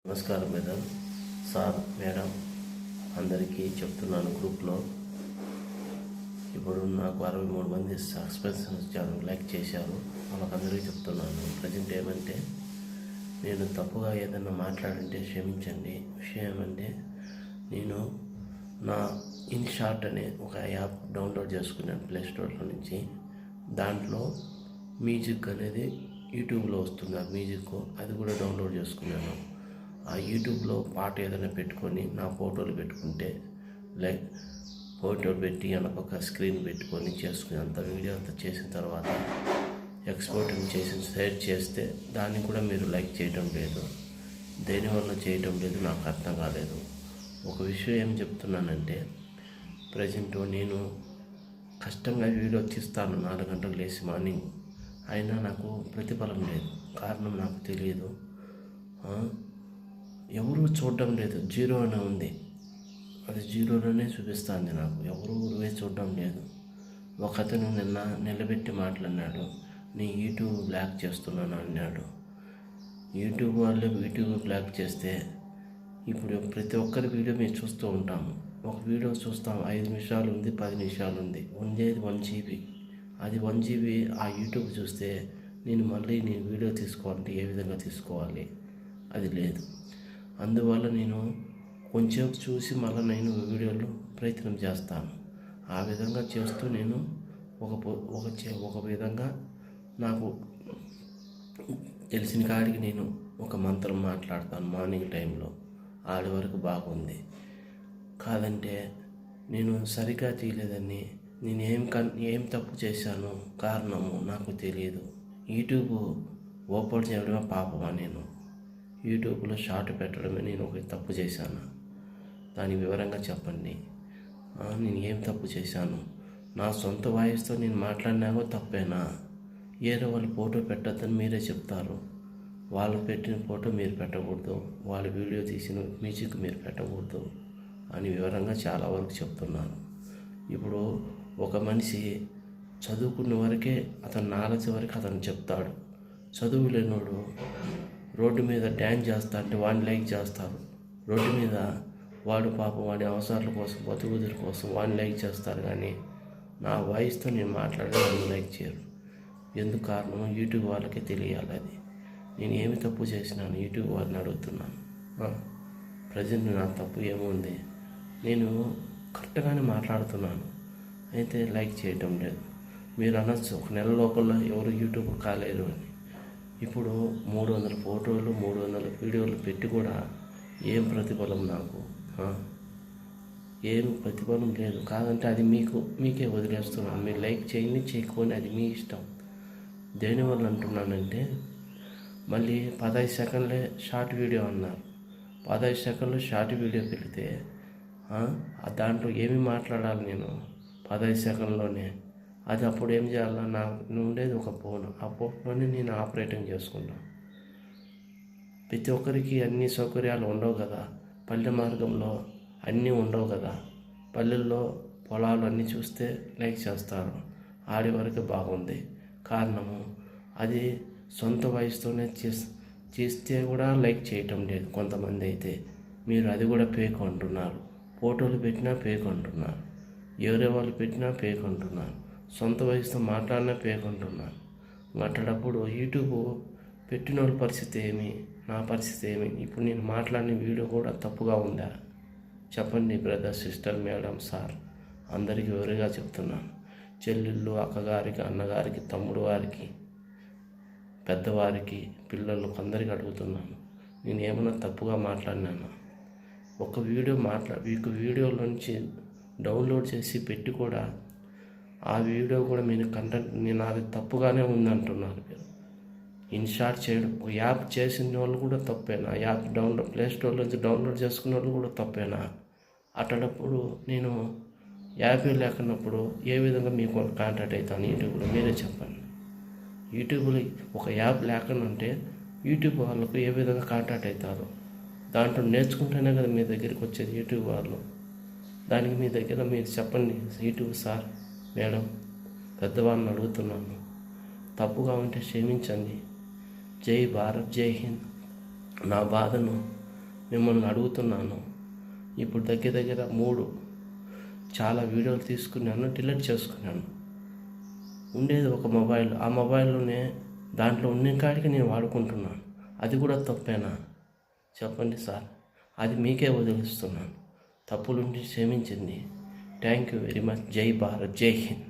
నమస్కారం madam, sir, madam అందరికీ చెప్తున్నాను. గ్రూప్లో ఇప్పుడు నాకు 63 మంది సబ్స్క్రైబర్స్ వచ్చారు, లైక్ చేశారు. వాళ్ళకందరికీ చెప్తున్నాను. ప్రజెంట్ ఏమంటే, నేను తప్పుగా ఏదైనా మాట్లాడింటే క్షమించండి. విషయం ఏమంటే, నేను నా ఇన్షార్ట్ అనే ఒక యాప్ డౌన్లోడ్ చేసుకున్నాను ప్లేస్టోర్లో నుంచి. దాంట్లో మ్యూజిక్ అనేది యూట్యూబ్లో వస్తుంది. ఆ మ్యూజిక్ అది కూడా డౌన్లోడ్ చేసుకున్నాను. ఆ యూట్యూబ్లో పాట ఏదైనా పెట్టుకొని నా ఫోటోలు పెట్టుకుంటే, లైక్ ఫోటోలు పెట్టి వెనక స్క్రీన్ పెట్టుకొని చేసుకుని అంత వీడియో అంతా చేసిన తర్వాత ఎక్స్పోర్టింగ్ చేసి షేర్ చేస్తే దాన్ని కూడా మీరు లైక్ చేయడం లేదు. దేనివల్ల చేయడం లేదు నాకు అర్థం కాలేదు. ఒక విషయం ఏం చెప్తున్నానంటే, ప్రజెంట్ నేను కష్టంగా వీడియో తీస్తాను 4 గంటలు లేచి మార్నింగ్, అయినా నాకు ప్రతిఫలం లేదు. కారణం నాకు తెలియదు. ఎవరు చూడడం లేదు, జీరో అనే ఉంది. అది జీరోలోనే చూపిస్తుంది నాకు. ఎవరు ఊరివే చూడడం లేదు. ఒక అతను నిన్న నిలబెట్టి మాట్లాడినాడు, నీ యూట్యూబ్ బ్లాక్ చేస్తున్నాను అన్నాడు. యూట్యూబ్ వాళ్ళు యూట్యూబ్ బ్లాక్ చేస్తే, ఇప్పుడు ప్రతి ఒక్కరి వీడియో మేము చూస్తూ ఉంటాము. ఒక వీడియో చూస్తాం, 5 నిమిషాలు ఉంది, 10 నిమిషాలు ఉంది, ఉండేది 1 GB. అది 1 GB ఆ యూట్యూబ్ చూస్తే నేను మళ్ళీ నేను వీడియో తీసుకోవాలంటే ఏ విధంగా తీసుకోవాలి? అది లేదు. అందువల్ల నేను కొంచెం చూసి మళ్ళీ నేను వీడియోలు ప్రయత్నం చేస్తాను. ఆ విధంగా చేస్తూ నేను ఒక విధంగా నాకు తెలిసిన కాడికి నేను ఒక మంత్రం మాట్లాడతాను మార్నింగ్ టైంలో. ఆడి వరకు బాగుంది. కాదంటే నేను సరిగ్గా తీయలేదని, నేను ఏం తప్పు చేశాను కారణము నాకు తెలియదు. యూట్యూబ్ ఓపెన్ చేయడమే పాపమా? నేను యూట్యూబ్లో షార్ట్ పెట్టడమే నేను ఒక తప్పు చేశాను? దాని వివరంగా చెప్పండి. నేను ఏం తప్పు చేశాను? నా సొంత వాయిస్తో నేను మాట్లాడినాగో తప్పేనా? ఏదో వాళ్ళు ఫోటో పెట్టద్దని మీరే చెప్తారు. వాళ్ళు పెట్టిన ఫోటో మీరు పెట్టకూడదు, వాళ్ళు వీడియో తీసిన మ్యూజిక్ మీరు పెట్టకూడదు అని వివరంగా చాలా వరకు చెప్తున్నాను. ఇప్పుడు ఒక మనిషి చదువుకున్న వరకే అతని నాలెడ్జ్ వరకు అతను చెప్తాడు. చదువు లేనోడు రోడ్డు మీద డ్యాన్స్ చేస్తా అంటే వాడిని లైక్ చేస్తారు. రోడ్డు మీద వాడు పాపం వాడి అవసరాల కోసం, బతుకుదుల కోసం వాడిని లైక్ చేస్తారు. కానీ నా వాయిస్తో నేను మాట్లాడే వాళ్ళు లైక్ చేయరు. ఎందుకు కారణం? యూట్యూబ్ వాళ్ళకే తెలియాలి. అది నేను ఏమి తప్పు చేసినాను యూట్యూబ్ వాళ్ళని అడుగుతున్నాను. ప్రజెంట్ నా తప్పు ఏముంది? నేను కరెక్ట్గానే మాట్లాడుతున్నాను, అయితే లైక్ చేయటం లేదు. మీరు అనొచ్చు, ఒక నెల లోపల ఎవరు యూట్యూబ్ కాలేరు అని. ఇప్పుడు 300 ఫోటోలు 300 వీడియోలు పెట్టి కూడా ఏం ప్రతిఫలం నాకు? ఏం ప్రతిఫలం లేదు. కాదంటే అది మీకే వదిలేస్తున్నాను. మీరు లైక్ చేయండి, చేయకపోని అది మీ ఇష్టం. దేనివల్ల అంటున్నానంటే, మళ్ళీ 15 సెకండ్లే షార్ట్ వీడియో అన్నారు. 15 సెకండ్లు షార్ట్ వీడియో పెడితే దాంట్లో ఏమి మాట్లాడాలి నేను 15 సెకండ్లోనే? అది అప్పుడు ఏం చేయాలా? నాకు ఉండేది ఒక ఫోన్, ఆ ఫోన్లోనే నేను ఆపరేటింగ్ చేసుకున్నాను. ప్రతి ఒక్కరికి అన్ని సౌకర్యాలు ఉండవు కదా. పల్లె మార్గంలో అన్నీ ఉండవు కదా. పల్లెల్లో పొలాలు అన్నీ చూస్తే లైక్ చేస్తారు. ఆడి వరకు బాగుంది. కారణము అది సొంత వయసుతోనే చేస్తే కూడా లైక్ చేయటం లేదు కొంతమంది. అయితే మీరు అది కూడా ఫేక్ అంటున్నారు. ఫోటోలు పెట్టినా ఫేక్ అంటున్నారు, ఎవరే వాళ్ళు పెట్టినా ఫేక్ అంటున్నారు, సొంత వయసుతో మాట్లాడినా ఫేక్ అంటున్నారు. మాట్లాడప్పుడు యూట్యూబ్ పెట్టిన వాళ్ళ పరిస్థితి ఏమి, నా పరిస్థితి ఏమి? ఇప్పుడు నేను మాట్లాడిన వీడియో కూడా తప్పుగా ఉందా? చెప్పండి బ్రదర్, సిస్టర్, మేడం, సార్, అందరికీ వివరంగా చెప్తున్నాను. చెల్లెళ్ళు, అక్కగారికి, అన్నగారికి, తమ్ముడు వారికి, పెద్దవారికి, పిల్లలు అందరికీ అడుగుతున్నాను. నేను ఏమైనా తప్పుగా మాట్లాడినాను? ఒక వీడియోలోంచి డౌన్లోడ్ చేసి పెట్టి కూడా ఆ వీడియో కూడా మీరు కంటెంట్ నేను అది తప్పుగానే ఉందంటున్నారు. మీరు ఇన్షార్ట్ చేయడం, ఒక యాప్ చేసిన వాళ్ళు కూడా తప్పేనా? యాప్ ప్లేస్టోర్ నుంచి డౌన్లోడ్ చేసుకున్న వాళ్ళు కూడా తప్పేనా? అట్లాంటప్పుడు నేను యాప్ లేకున్నప్పుడు ఏ విధంగా మీకు కాంటాక్ట్ అవుతాను యూట్యూబ్లో? మీరే చెప్పండి. యూట్యూబ్లో ఒక యాప్ లేకుండా యూట్యూబ్ వాళ్ళకు ఏ విధంగా కాంటాక్ట్ అవుతారు? దాంట్లో నేర్చుకుంటేనే కదా మీ దగ్గరికి వచ్చేది యూట్యూబ్ వాళ్ళు. దానికి మీ దగ్గర మీరు చెప్పండి. యూట్యూబ్ సార్, మేడం, పెద్దవాళ్ళని అడుగుతున్నాను. తప్పుగా ఉంటే క్షమించండి. జై భారత్, జై హింద్. నా బాధను మిమ్మల్ని అడుగుతున్నాను. ఇప్పుడు దగ్గర దగ్గర 3 చాలా వీడియోలు తీసుకున్నాను, డిలీట్ చేసుకున్నాను. ఉండేది ఒక మొబైల్, ఆ మొబైల్లోనే దాంట్లో ఉన్న కాడికి నేను వాడుకుంటున్నాను. అది కూడా తప్పేనా? చెప్పండి సార్. అది మీకే వదిలిస్తున్నాను. తప్పులుండి క్షమించండి. Thank you very much. జై భారత్, జై హింద్.